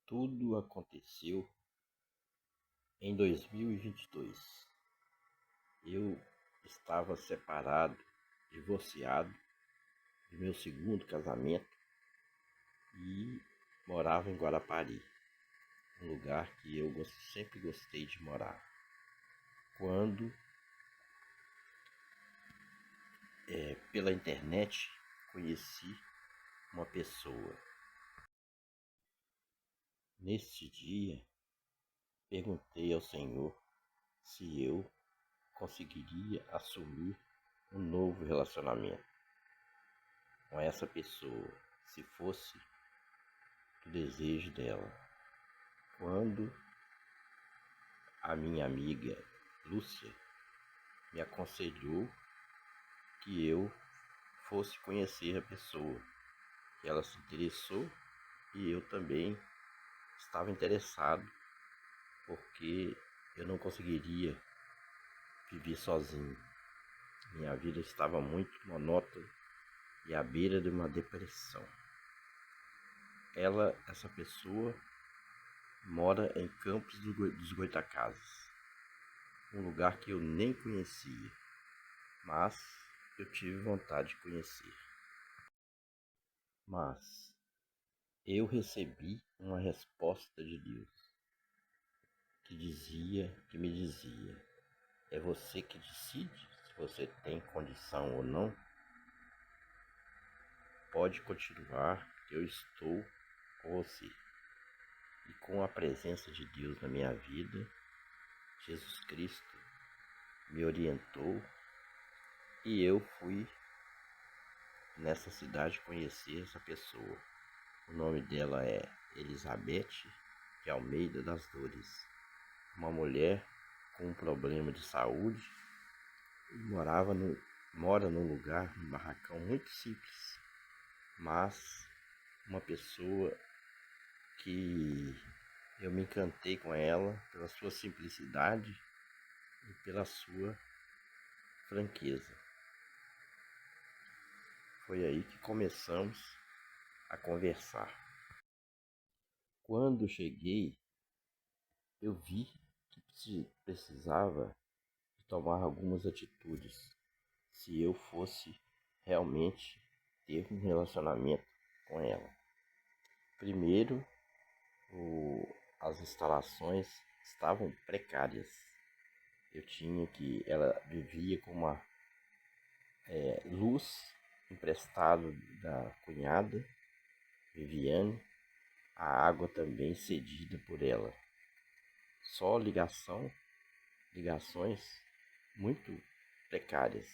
Tudo aconteceu em 2022. Eu estava separado, divorciado do meu segundo casamento e morava em Guarapari, um lugar que eu sempre gostei de morar. Quando, pela internet, conheci uma pessoa. Neste dia, perguntei ao Senhor se eu conseguiria assumir um novo relacionamento com essa pessoa, se fosse o desejo dela. Quando a minha amiga Lúcia me aconselhou que eu fosse conhecer a pessoa, que ela se interessou e eu também estava interessado, porque eu não conseguiria viver sozinho. Minha vida estava muito monótona e à beira de uma depressão. Essa pessoa, mora em Campos dos Goytacazes, um lugar que eu nem conhecia, mas eu tive vontade de conhecer. Mas eu recebi uma resposta de Deus que me dizia: é você que decide se você tem condição ou não. Pode continuar, eu estou com você. E com a presença de Deus na minha vida, Jesus Cristo me orientou e eu fui nessa cidade conhecer essa pessoa. O nome dela é Elizabeth de Almeida das Dores, uma mulher com um problema de saúde e mora num lugar, num barracão muito simples, mas uma pessoa que eu me encantei com ela pela sua simplicidade e pela sua franqueza. Foi aí que começamos a conversar. Quando cheguei, eu vi que precisava tomar algumas atitudes se eu fosse realmente ter um relacionamento com ela. Primeiro, as instalações estavam precárias. Ela vivia com uma luz emprestada da cunhada Viviane, a água também cedida por ela. Só ligações muito precárias.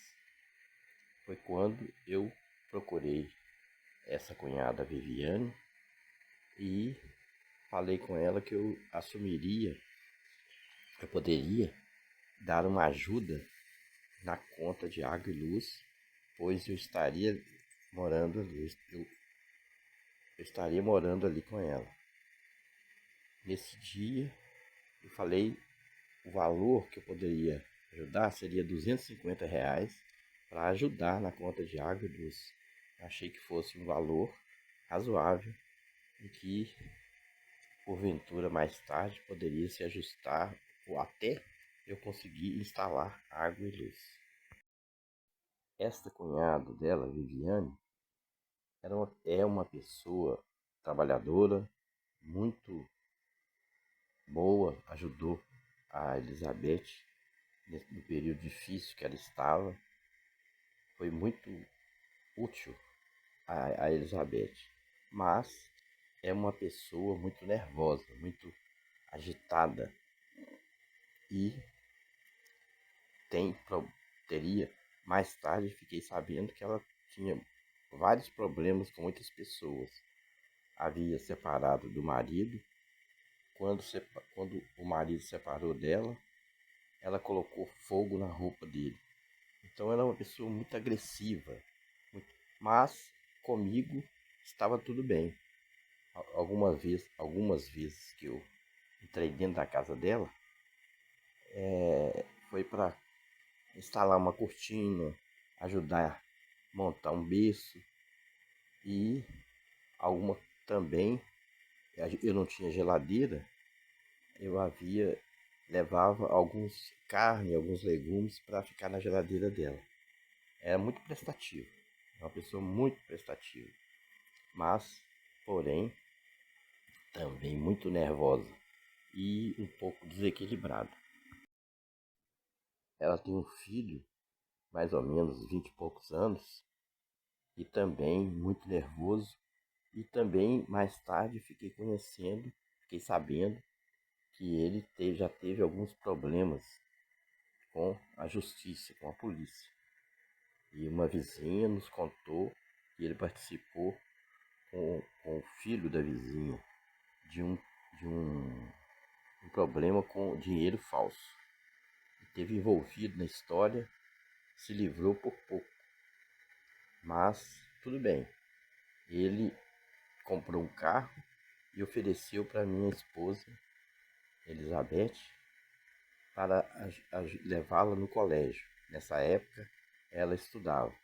Foi quando eu procurei essa cunhada Viviane e falei com ela que eu poderia dar uma ajuda na conta de água e luz, pois eu estaria morando ali com ela. Nesse dia, eu falei o valor que eu poderia ajudar seria R$ 250 para ajudar na conta de água e luz. Achei que fosse um valor razoável e que, porventura, mais tarde poderia se ajustar ou até eu conseguir instalar água e luz. Esta cunhada dela, Viviane, é uma pessoa trabalhadora, muito boa, ajudou a Elizabeth no período difícil que ela estava. Foi muito útil a Elizabeth, mas é uma pessoa muito nervosa, muito agitada e teria, mais tarde fiquei sabendo que ela tinha vários problemas com muitas pessoas. Havia separado do marido. Quando o marido separou dela, ela colocou fogo na roupa dele. Então ela é uma pessoa muito agressiva, mas comigo estava tudo bem. Algumas vezes que eu entrei dentro da casa dela, foi para instalar uma cortina, ajudar a montar um berço e alguma também eu não tinha geladeira, eu levava alguns carne, alguns legumes para ficar na geladeira dela. Era muito prestativo, uma pessoa muito prestativa, mas, porém, também muito nervosa e um pouco desequilibrada. Ela tem um filho, mais ou menos 20 e poucos anos, e também muito nervoso. E também mais tarde fiquei sabendo que já teve alguns problemas com a justiça, com a polícia. E uma vizinha nos contou que ele participou com o filho da vizinha de um problema com dinheiro falso. E teve envolvido na história, se livrou por pouco. Mas tudo bem, ele comprou um carro e ofereceu para minha esposa, Elizabeth, para levá-la no colégio. Nessa época, ela estudava.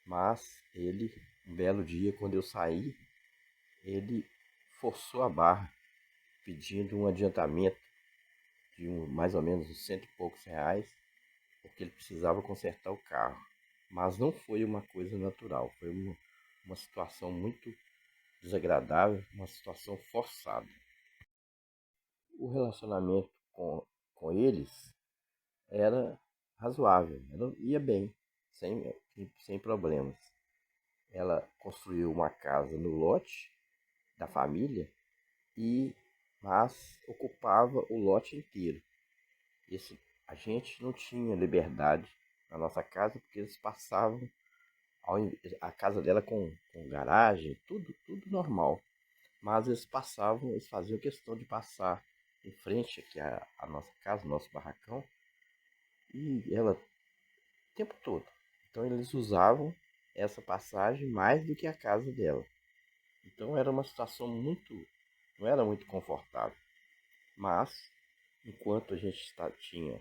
Mas ele, um belo dia, quando eu saí, ele forçou a barra, pedindo um adiantamento de mais ou menos uns cento e poucos reais, porque ele precisava consertar o carro. Mas não foi uma coisa natural, foi uma situação muito desagradável, uma situação forçada. O relacionamento com eles era razoável, ia bem, sem problemas. Ela construiu uma casa no lote da família, mas ocupava o lote inteiro. A gente não tinha liberdade na nossa casa, porque eles passavam a casa dela com garagem, tudo normal. Mas eles faziam questão de passar em frente aqui a nossa casa, o nosso barracão, e ela o tempo todo. Então eles usavam essa passagem mais do que a casa dela. Então era uma situação não era muito confortável. Mas enquanto a gente tinha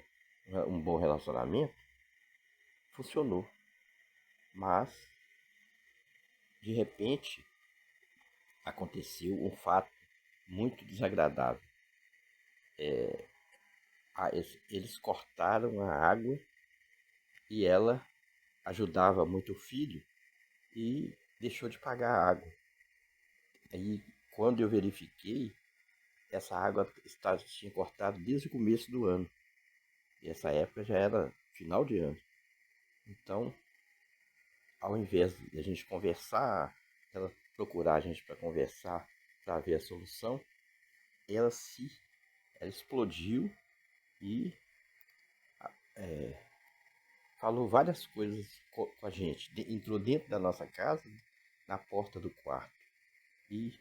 um bom relacionamento, funcionou. Mas de repente aconteceu um fato muito desagradável. Eles cortaram a água e ela ajudava muito o filho e deixou de pagar a água. Aí, quando eu verifiquei, essa água tinha cortado desde o começo do ano. E essa época já era final de ano. Então, ao invés de a gente conversar, ela procurar a gente para conversar, para ver a solução, ela ela explodiu e falou várias coisas com a gente. Entrou dentro da nossa casa, na porta do quarto, e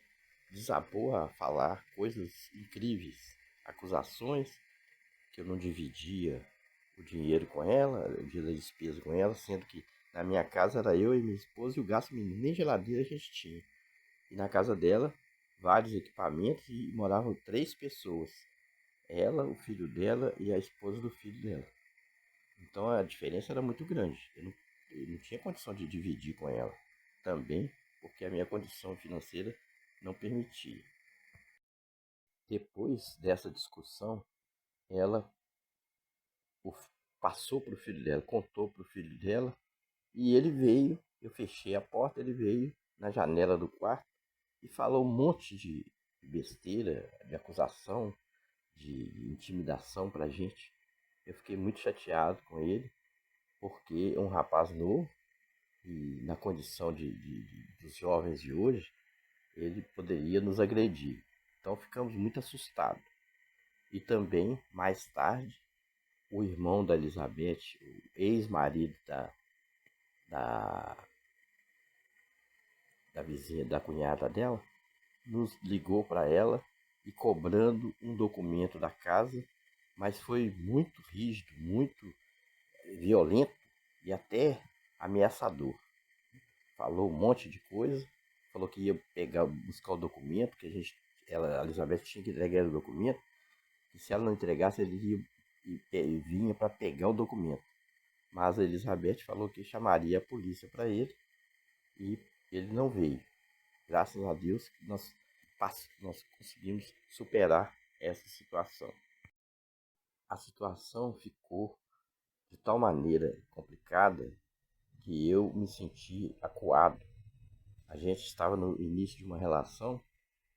desabou a falar coisas incríveis, acusações que eu não dividia o dinheiro com ela, o dinheiro da despesa com ela, sendo que na minha casa era eu e minha esposa e o gasto mínimo, nem geladeira a gente tinha. E na casa dela, vários equipamentos e moravam 3 pessoas. Ela, o filho dela e a esposa do filho dela. Então a diferença era muito grande. Eu não tinha condição de dividir com ela. Também porque a minha condição financeira não permitia. Depois dessa discussão, ela passou para o filho dela, contou para o filho dela, e ele veio, eu fechei a porta, ele veio na janela do quarto e falou um monte de besteira, de acusação, de intimidação pra gente. Eu fiquei muito chateado com ele, porque é um rapaz novo e na condição dos jovens de hoje, ele poderia nos agredir. Então ficamos muito assustados. E também, mais tarde, o irmão da Elizabeth, o ex-marido da, da vizinha, da cunhada dela, nos ligou para ela e cobrando um documento da casa, mas foi muito rígido, muito violento e até ameaçador. Falou um monte de coisa, falou que ia buscar o documento, que a Elizabeth tinha que entregar o documento, e se ela não entregasse, ele ia e vinha para pegar o documento. Mas a Elizabeth falou que chamaria a polícia para ele e ele não veio. Graças a Deus, nós nós conseguimos superar essa situação. A situação ficou de tal maneira complicada que eu me senti acuado. A gente estava no início de uma relação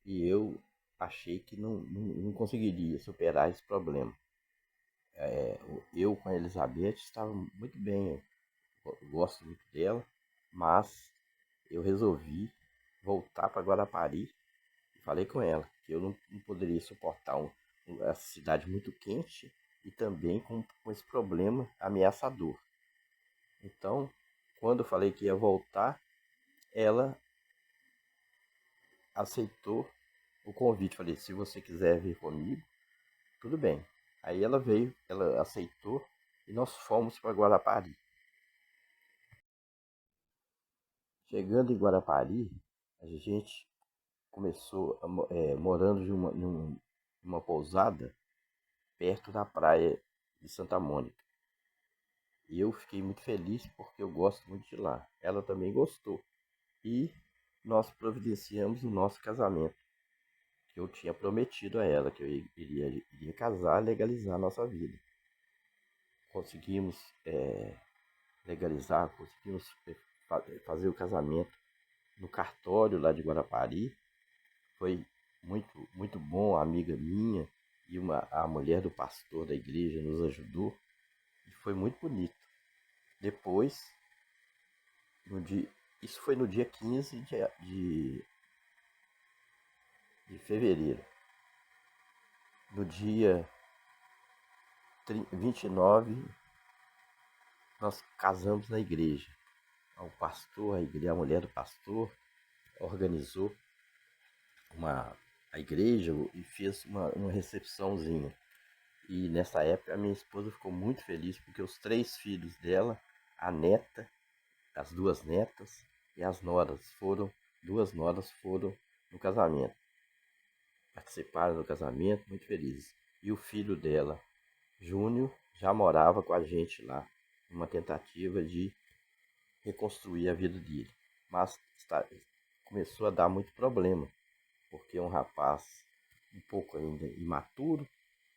e eu achei que não conseguiria superar esse problema. Eu com a Elizabeth estava muito bem, eu gosto muito dela, mas eu resolvi voltar para Guarapari e falei com ela que eu não poderia suportar essa cidade muito quente e também com esse problema ameaçador. Então, quando eu falei que ia voltar, ela aceitou o convite. Falei, se você quiser vir comigo, tudo bem. Aí ela veio, ela aceitou e nós fomos para Guarapari. Chegando em Guarapari, a gente começou morando numa pousada perto da praia de Santa Mônica. E eu fiquei muito feliz porque eu gosto muito de lá. Ela também gostou. E nós providenciamos o nosso casamento, que eu tinha prometido a ela, que eu iria casar, legalizar a nossa vida. Conseguimos legalizar, conseguimos fazer o casamento no cartório lá de Guarapari. Foi muito bom, a amiga minha e a mulher do pastor da igreja nos ajudou e foi muito bonito. Depois, no dia, isso foi no dia 15 de fevereiro. No dia 29, nós casamos na igreja. O pastor, a igreja, a mulher do pastor organizou a igreja e fez uma recepçãozinha. E nessa época a minha esposa ficou muito feliz porque os 3 filhos dela, a neta, as 2 netas e as noras foram, 2 noras foram no casamento. Participaram do casamento, muito felizes. E o filho dela, Júnior, já morava com a gente lá, numa tentativa de reconstruir a vida dele. Mas começou a dar muito problema, porque é um rapaz um pouco ainda imaturo,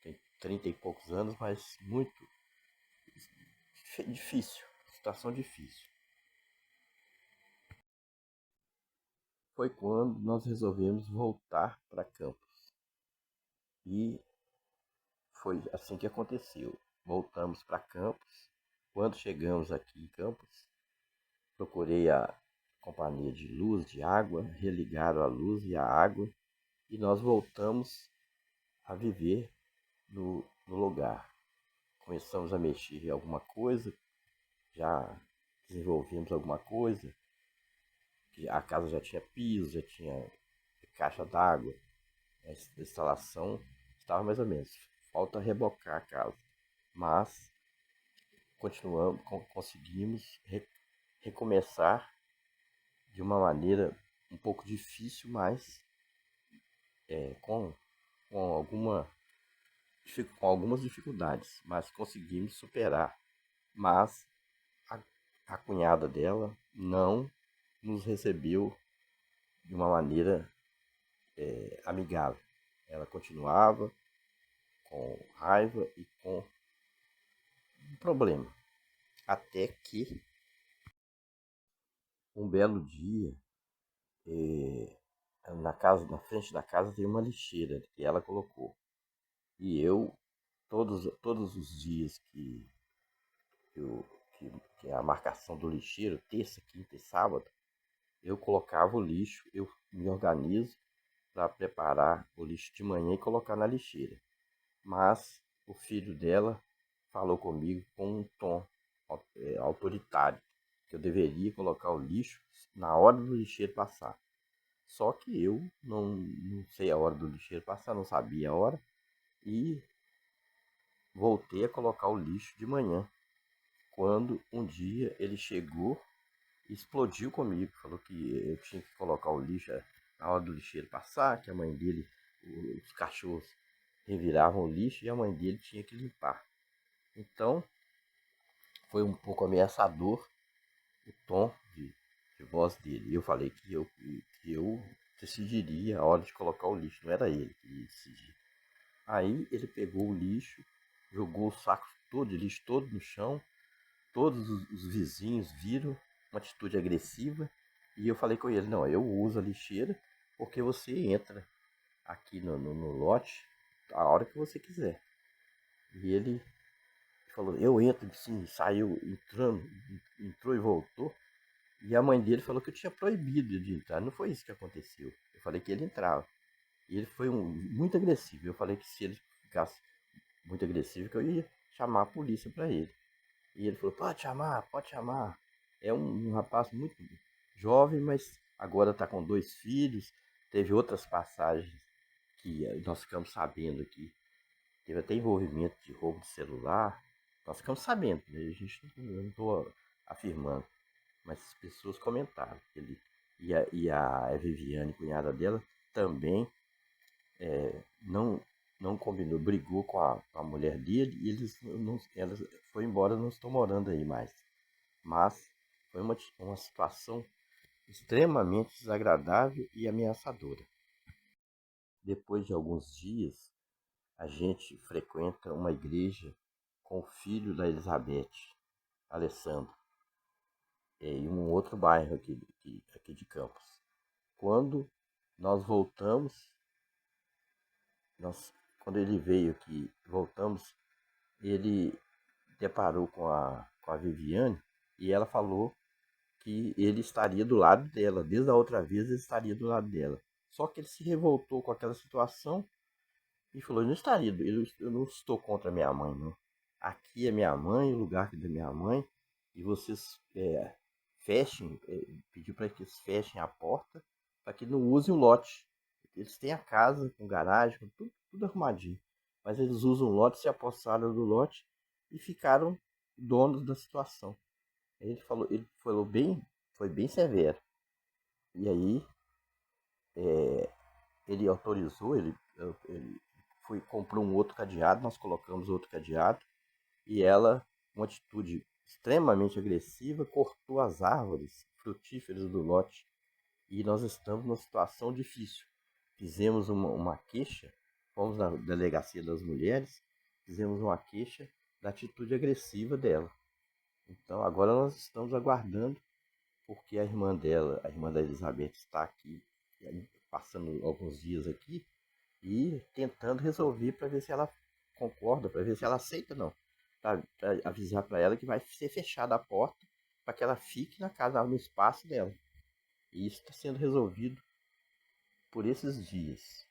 tem 30 e poucos anos, mas muito difícil, situação difícil. Foi quando nós resolvemos voltar para Campos. E foi assim que aconteceu. Voltamos para Campos. Quando chegamos aqui em Campos, procurei a companhia de luz, de água, religaram a luz e a água e nós voltamos a viver no lugar. Começamos a mexer em alguma coisa, já desenvolvemos alguma coisa, a casa já tinha piso, já tinha caixa d'água, a instalação estava mais ou menos. Falta rebocar a casa, mas continuamos, conseguimos recomeçar de uma maneira um pouco difícil, mas com, com, alguma, com algumas dificuldades, mas conseguimos superar. Mas a, a cunhada dela não nos recebeu de uma maneira amigável. Ela continuava com raiva e com um problema. Até que um belo dia, na frente da casa tem uma lixeira que ela colocou. E eu, todos os dias eu, que é a marcação do lixeiro, terça, quinta e sábado, eu colocava o lixo, eu me organizo para preparar o lixo de manhã e colocar na lixeira. Mas o filho dela falou comigo com um tom autoritário, que eu deveria colocar o lixo na hora do lixeiro passar. Só que eu não sei a hora do lixeiro passar, não sabia a hora, e voltei a colocar o lixo de manhã. Quando um dia ele chegou e explodiu comigo, falou que eu tinha que colocar o lixo na hora do lixeiro passar, que a mãe dele, os cachorros reviravam o lixo e a mãe dele tinha que limpar. Então, foi um pouco ameaçador o tom de voz dele. Eu falei que eu decidiria a hora de colocar o lixo, não era ele que ia decidir. Aí ele pegou o lixo, jogou o saco todo de lixo todo no chão, todos os vizinhos viram uma atitude agressiva e eu falei com ele, não, eu uso a lixeira porque você entra aqui no lote a hora que você quiser. E ele falou, eu entro, sim, saiu entrou e voltou. E a mãe dele falou que eu tinha proibido de entrar. Não foi isso que aconteceu. Eu falei que ele entrava. E ele foi muito agressivo. Eu falei que se ele ficasse muito agressivo, que eu ia chamar a polícia para ele. E ele falou, pode chamar, pode chamar. É um rapaz muito jovem, mas agora está com 2 filhos. Teve outras passagens que nós ficamos sabendo aqui. Teve até envolvimento de roubo de celular. Nós ficamos sabendo, né? A gente não estou afirmando, mas as pessoas comentaram. Ele e a Viviane, cunhada dela, também não combinou, brigou com a mulher dele e elas foi embora, não estão morando aí mais. Mas foi uma situação extremamente desagradável e ameaçadora. Depois de alguns dias, a gente frequenta uma igreja com o filho da Elizabeth, Alessandro, em um outro bairro aqui de Campos. Quando nós voltamos, nós, quando ele veio aqui, voltamos, ele deparou com a Viviane e ela falou que ele estaria do lado dela. Desde a outra vez ele estaria do lado dela. Só que ele se revoltou com aquela situação e falou, eu não estaria, eu não estou contra minha mãe, não. Aqui é minha mãe, o lugar da minha mãe, e vocês fechem, pediu para que eles fechem a porta para que não usem o lote. Eles têm a casa com garagem, com tudo arrumadinho. Mas eles usam o lote, se apossaram do lote e ficaram donos da situação. Ele falou bem, foi bem severo. E aí ele autorizou, ele comprou um outro cadeado, nós colocamos outro cadeado e ela, uma atitude extremamente agressiva, cortou as árvores frutíferas do lote e nós estamos numa situação difícil. Fizemos uma queixa, fomos na delegacia das mulheres, fizemos uma queixa da atitude agressiva dela. Então agora nós estamos aguardando, porque a irmã dela, a irmã da Elizabeth, está aqui, passando alguns dias aqui, e tentando resolver para ver se ela concorda, para ver se ela aceita não. Para avisar para ela que vai ser fechada a porta para que ela fique na casa, no espaço dela. E isso está sendo resolvido por esses dias.